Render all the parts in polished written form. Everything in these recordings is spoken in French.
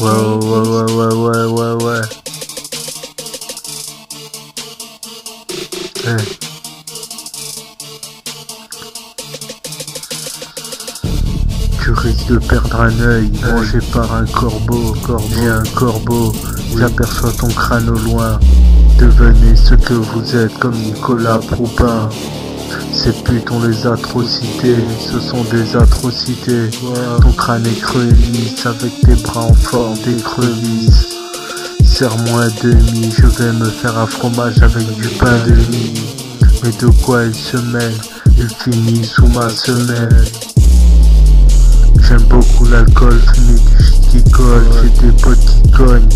Ouais. Hey. Tu risques de perdre un œil, mangé par un corbeau. J'ai un corbeau, j'aperçois ton crâne au loin. Devenez ce que vous êtes comme Nicolas Proupin. Ces putes ont les atrocités, ce sont des atrocités. Ton crâne est creux et lisse, avec tes bras en forme d'écrevisse. Serre-moi un demi, je vais me faire un fromage avec du pain de mie. Mais de quoi il se mêle, il finit sous ma semelle. J'aime beaucoup l'alcool, fumer du shit qui colle, j'ai des potes qui cognent.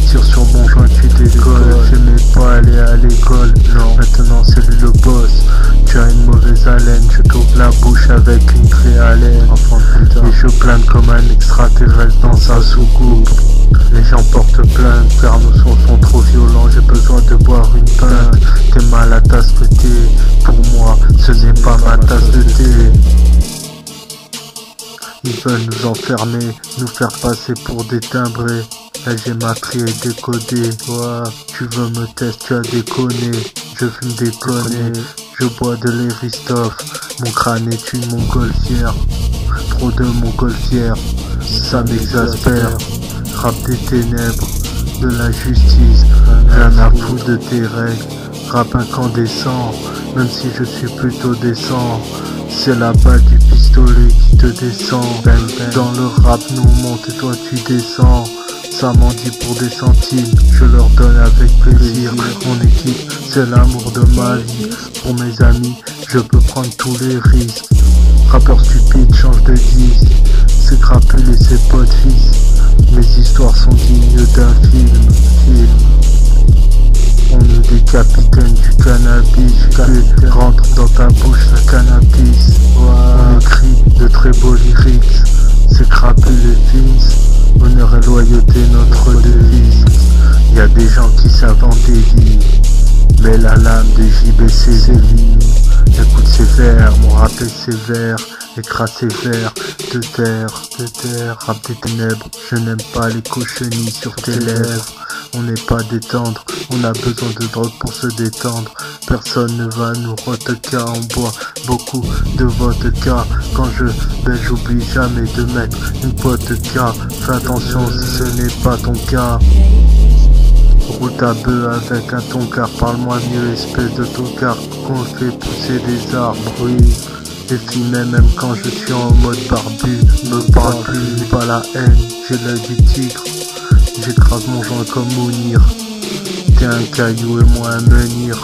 Tire sur mon joint, tu décolles. J'aimais pas aller à l'école, non, maintenant c'est lui le boss. Tu as une mauvaise haleine, je t'ouvre la bouche avec une clé à laine. Et je plane comme un extraterrestre dans sa soucoupe. Les gens portent plainte car nos sons sont trop violents. J'ai besoin de boire une pinte. T'es mal à tasse de thé. Pour moi, ce n'est pas ma tasse de thé. Ils veulent nous enfermer, nous faire passer pour des timbrés. La gématrie est décodée. Tu veux me tester, tu as déconné. Je fume des connes, je bois de l'Eristoff. Mon crâne est une montgolfière. Trop de montgolfières, ça m'exaspère. Rap des ténèbres, de l'injustice. Rien à foutre de tes règles. Rap incandescent, même si je suis plutôt décent. C'est la balle du pistolet qui te descend. Dans le rap nous on monte et toi tu descends. Ça m'en dit pour des centimes, je leur donne avec plaisir. Mon équipe, c'est l'amour de ma vie. Pour mes amis, je peux prendre tous les risques. Rappeur stupide, change de disque. C'est crapule et ses potes fils. Mes histoires sont dignes d'un film. On est des capitaines du cannabis. Rentre dans ta bouche la cannabis. On écrit de très beaux lyrics. C'est crapule et Vince. Honneur et loyauté, notre devise. Y a des gens qui s'inventent des vies, mais la lame de JBC séville. Écoute ces vers, mon rap est sévère. Écrase sévère, de terre, rap des ténèbres. Je n'aime pas les cochenilles sur tes lèvres. On n'est pas détendre, on a besoin de drogue pour se détendre. Personne ne va nous vodka, on boit beaucoup de vodka. Quand je baisse, j'oublie jamais de mettre une vodka. Fais attention si ce n'est pas ton cas. Roule ta bœuf avec un toncar, parle-moi mieux espèce de tocard. Qu'on fait pousser des arbres, oui. Les filles même quand je suis en mode barbu, me parle plus, pas la haine, j'ai l'œil du tigre. J'écrase mon joint comme Mounir. T'es un caillou et moi un menhir.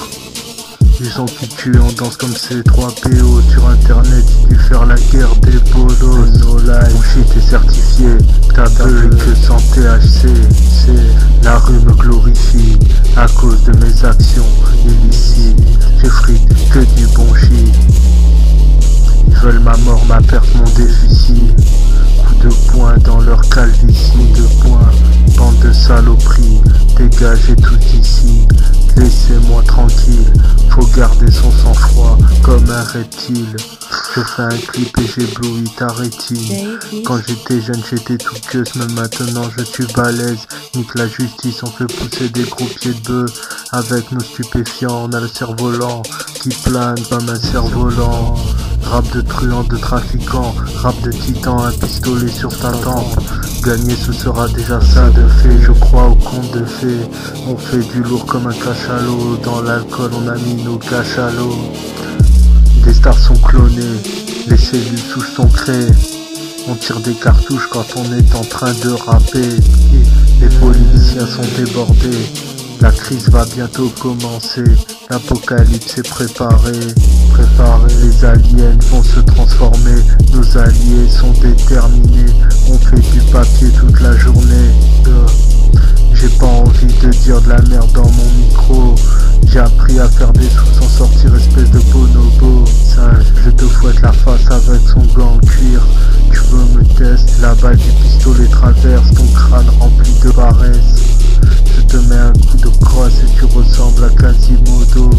Ils ont qui tuent, on danse comme C3PO. Sur internet, j'ai dû faire la guerre des bolos. Mon shit est certifié, t'as peu que sans THC. La rue me glorifie à cause de mes actions illicites. J'ai frite que du bon shit. Ils veulent ma mort, ma perte, mon déficit. Coup de poing dans leur calvitie. Coup de poing, bande de saloperies. Dégagez tout ici, laissez-moi tranquille. Faut garder son sang-froid comme un reptile. Je fais un clip et j'éblouis ta rétine. Quand j'étais jeune j'étais tout queuse, mais maintenant je suis balèze. Nique la justice, on fait pousser des gros pieds de bœuf. Avec nos stupéfiants, on a le cerf-volant qui plane comme un cerf-volant. Rap de truand, de trafiquant, rap de titan, un pistolet sur ta tempe. Gagner ce sera déjà ça de fait, je crois au conte de fées. On fait du lourd comme un cachalot, dans l'alcool on a mis nos cachalots. Des stars sont clonées, les cellules souches sont créées. On tire des cartouches quand on est en train de rapper. Les politiciens sont débordés, la crise va bientôt commencer. L'apocalypse est préparé. Les aliens vont se transformer. Nos alliés sont déterminés. On fait du papier toute la journée. J'ai pas envie de dire de la merde dans mon micro. J'ai appris à faire des sous sans sortir, espèce de bonobo. Sage, je te fouette la face avec son gant en cuir. Tu veux me tester, la balle du pistolet traverse ton crâne rempli de paresse. Je te mets un coup de crosse et tu ressembles à Quasimodo.